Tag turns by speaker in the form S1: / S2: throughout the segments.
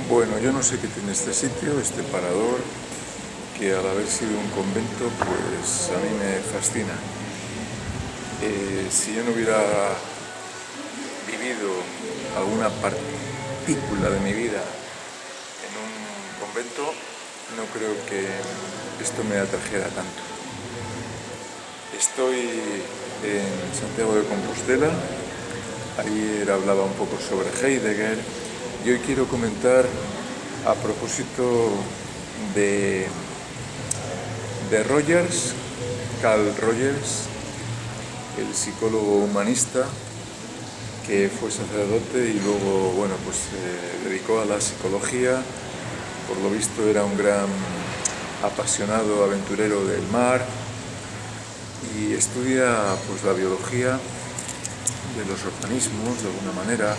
S1: Bueno, yo no sé qué tiene este sitio, este parador, que al haber sido un convento, pues a mí me fascina. Si yo no hubiera vivido alguna partícula de mi vida en un convento, no creo que esto me atrajera tanto. Estoy en Santiago de Compostela. Ayer hablaba un poco sobre Heidegger y hoy quiero comentar a propósito de, Rogers, Carl Rogers, el psicólogo humanista que fue sacerdote y luego, bueno, pues se dedicó a la psicología. Por lo visto era un gran apasionado aventurero del mar y estudia pues la biología de los organismos de alguna manera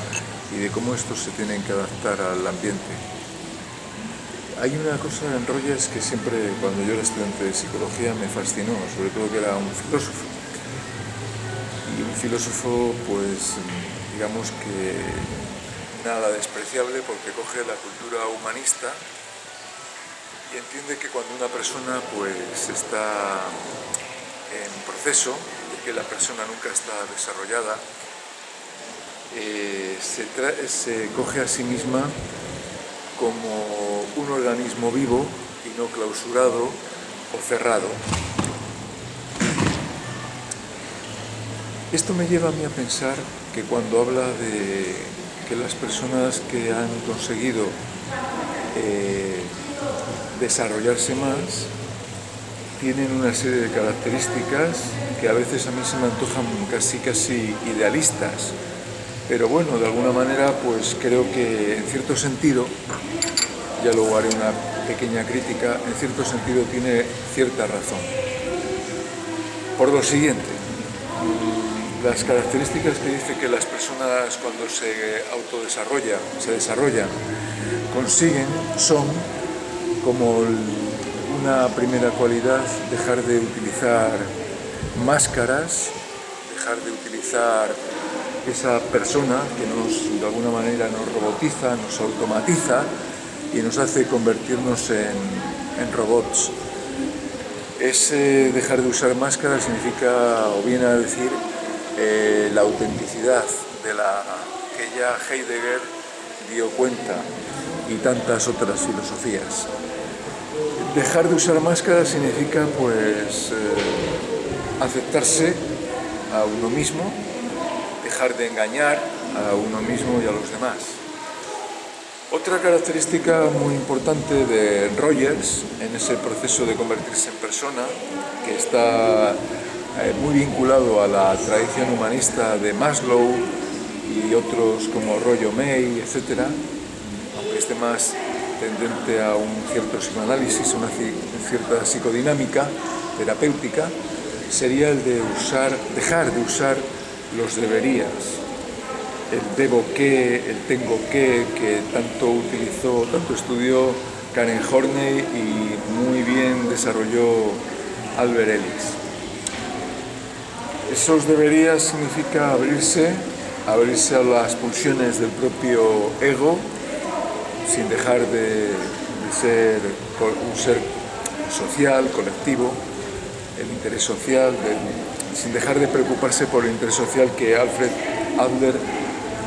S1: y de cómo estos se tienen que adaptar al ambiente. Hay una cosa en Rogers que siempre, cuando yo era estudiante de psicología, me fascinó, sobre todo que era un filósofo. Y un filósofo, pues, digamos que nada despreciable, porque coge la cultura humanista y entiende que cuando una persona, pues, está en proceso, de que la persona nunca está desarrollada, se coge a sí misma como un organismo vivo y no clausurado o cerrado. Esto me lleva a mí a pensar que cuando habla de que las personas que han conseguido desarrollarse más tienen una serie de características que a veces a mí se me antojan casi idealistas. Pero bueno, de alguna manera, pues creo que en cierto sentido, ya luego haré una pequeña crítica, en cierto sentido tiene cierta razón. Por lo siguiente, las características que dice que las personas cuando se desarrollan, consiguen, son como una primera cualidad, dejar de utilizar máscaras, dejar de utilizar esa persona que de alguna manera nos robotiza, nos automatiza y nos hace convertirnos en robots. Ese dejar de usar máscaras significa, o viene a decir, la autenticidad de la que ya Heidegger dio cuenta y tantas otras filosofías. Dejar de usar máscaras significa, pues, aceptarse a uno mismo, dejar de engañar a uno mismo y a los demás. Otra característica muy importante de Rogers en ese proceso de convertirse en persona, que está muy vinculado a la tradición humanista de Maslow y otros como Rollo May, etc., aunque esté más tendente a un cierto psicoanálisis, una cierta psicodinámica terapéutica, sería el de dejar de usar los deberías, el debo que, el tengo que tanto estudió Karen Horney y muy bien desarrolló Albert Ellis. Esos deberías significa abrirse a las pulsiones del propio ego, sin dejar de ser un ser social, colectivo, el interés social, sin dejar de preocuparse por el interés social que Alfred Adler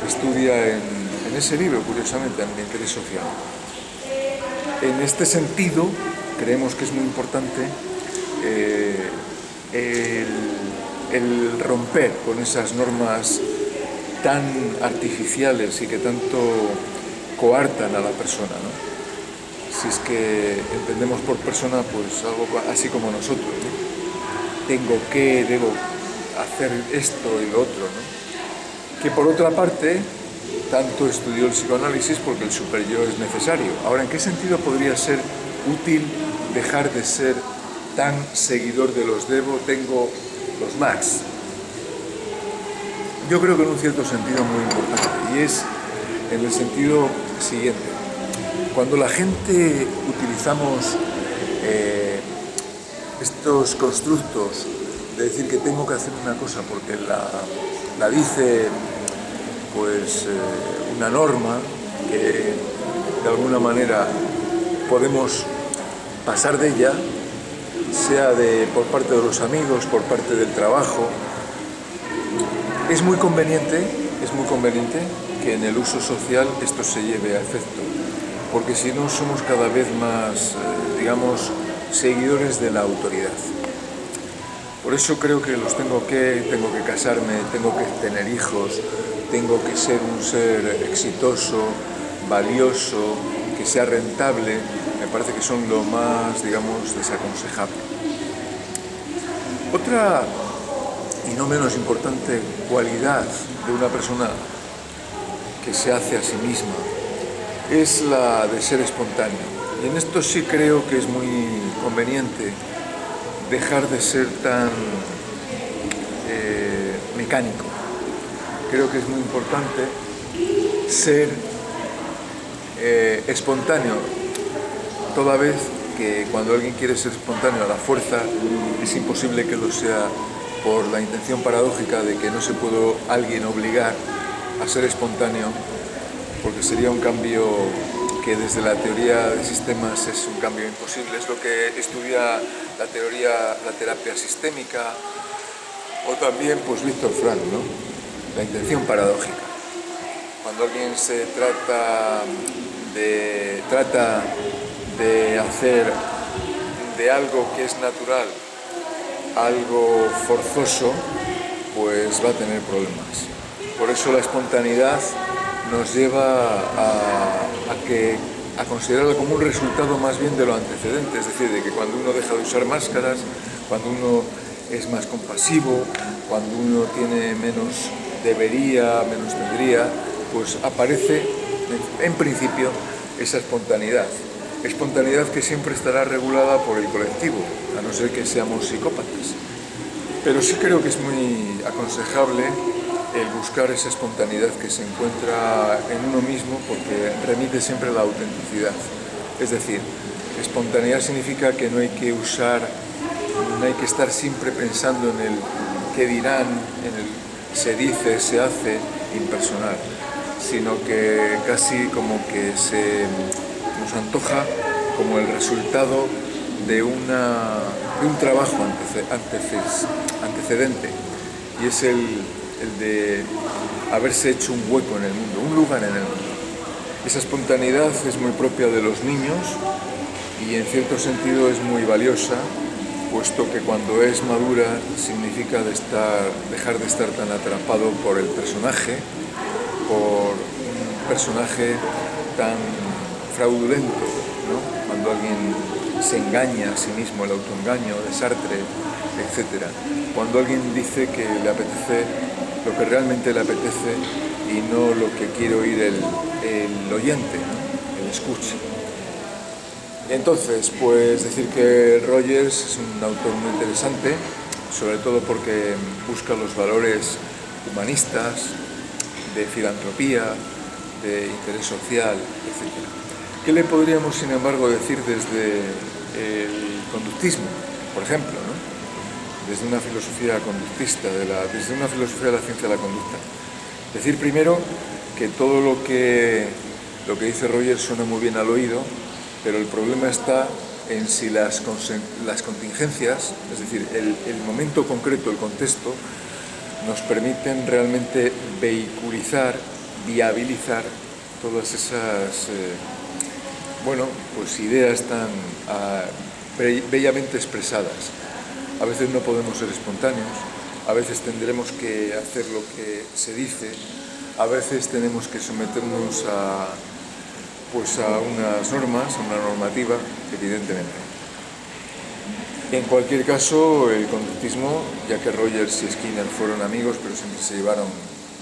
S1: estudia en ese libro, curiosamente, en el interés social. En este sentido, creemos que es muy importante el romper con esas normas tan artificiales y que tanto coartan a la persona, ¿no? Si es que entendemos por persona, pues algo así como nosotros, ¿no? Debo hacer esto y lo otro, ¿no? Que por otra parte, tanto estudió el psicoanálisis porque el superyo es necesario. Ahora, ¿en qué sentido podría ser útil dejar de ser tan seguidor de los debo, tengo, los max? Yo creo que en un cierto sentido muy importante, y es en el sentido siguiente. Cuando la gente utilizamos estos constructos de decir que tengo que hacer una cosa porque la dice pues una norma que de alguna manera podemos pasar de ella, sea por parte de los amigos, por parte del trabajo. Es muy conveniente que en el uso social esto se lleve a efecto, porque si no somos cada vez más, digamos, seguidores de la autoridad. Por eso creo que tengo que casarme, tengo que tener hijos, tengo que ser un ser exitoso, valioso, que sea rentable. Me parece que son lo más, digamos, desaconsejable. Otra, y no menos importante, cualidad de una persona que se hace a sí misma es la de ser espontáneo. Y en esto sí creo que es muy conveniente dejar de ser tan mecánico. Creo que es muy importante ser espontáneo, toda vez que cuando alguien quiere ser espontáneo a la fuerza es imposible que lo sea, por la intención paradójica de que no se puede alguien obligar a ser espontáneo, porque sería un cambio que desde la teoría de sistemas es un cambio imposible. Es lo que estudia la terapia sistémica, o también pues Víctor Frank, ¿no? La intención paradójica. Cuando alguien se trata de hacer de algo que es natural algo forzoso, pues va a tener problemas. Por eso la espontaneidad nos lleva a considerarlo como un resultado más bien de lo antecedente, es decir, de que cuando uno deja de usar máscaras, cuando uno es más compasivo, cuando uno tiene menos debería, menos tendría, pues aparece en principio esa espontaneidad. Espontaneidad que siempre estará regulada por el colectivo, a no ser que seamos psicópatas. Pero sí creo que es muy aconsejable el buscar esa espontaneidad que se encuentra en uno mismo, porque remite siempre a la autenticidad. Es decir, espontaneidad significa que no hay que estar siempre pensando en el qué dirán, en el se dice, se hace, impersonal, sino que casi como que nos antoja como el resultado de un trabajo antecedente, y es el de haberse hecho un hueco en el mundo, un lugar en el mundo. Esa espontaneidad es muy propia de los niños y en cierto sentido es muy valiosa, puesto que cuando es madura significa dejar de estar tan atrapado por el personaje, por un personaje tan fraudulento, ¿no? Cuando alguien se engaña a sí mismo, el autoengaño de Sartre, etc. Cuando alguien dice que le apetece lo que realmente le apetece y no lo que quiere oír el oyente, ¿no? El escuche. Entonces, pues decir que Rogers es un autor muy interesante, sobre todo porque busca los valores humanistas, de filantropía, de interés social, etc. ¿Qué le podríamos, sin embargo, decir desde el conductismo, por ejemplo, ¿no? Desde una filosofía conductista, desde una filosofía de la ciencia de la conducta? Decir primero que todo lo que dice Rogers suena muy bien al oído, pero el problema está en si las contingencias, es decir, el momento concreto, el contexto, nos permiten realmente vehiculizar, viabilizar todas esas ideas tan bellamente expresadas. A veces no podemos ser espontáneos, a veces tendremos que hacer lo que se dice, a veces tenemos que someternos a unas normas, a una normativa, evidentemente. En cualquier caso, el conductismo, ya que Rogers y Skinner fueron amigos, pero siempre se llevaron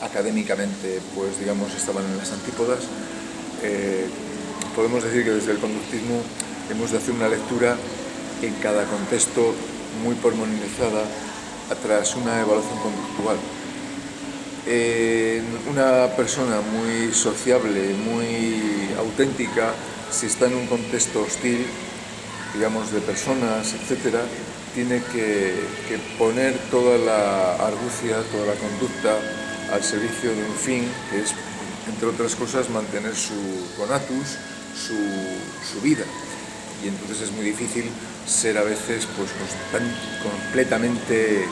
S1: académicamente, pues digamos, estaban en las antípodas, podemos decir que desde el conductismo hemos de hacer una lectura en cada contexto muy pormenorizada tras una evaluación conductual. Una persona muy sociable, muy auténtica, si está en un contexto hostil, digamos, de personas, etcétera, tiene que poner toda la argucia, toda la conducta al servicio de un fin, que es, entre otras cosas, mantener su conatus, su vida. Y entonces es muy difícil ser a veces pues completamente,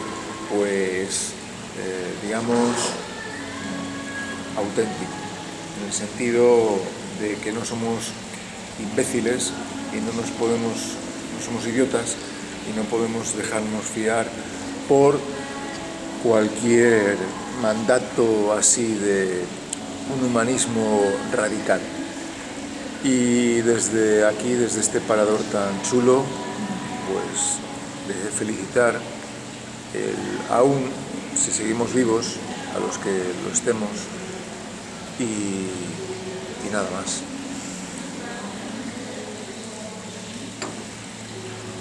S1: pues, digamos, auténtico, en el sentido de que no somos imbéciles y no somos idiotas y no podemos dejarnos fiar por cualquier mandato así de un humanismo radical. Y desde aquí, desde este parador tan chulo, pues de felicitar aún, si seguimos vivos, a los que lo estemos, y nada más.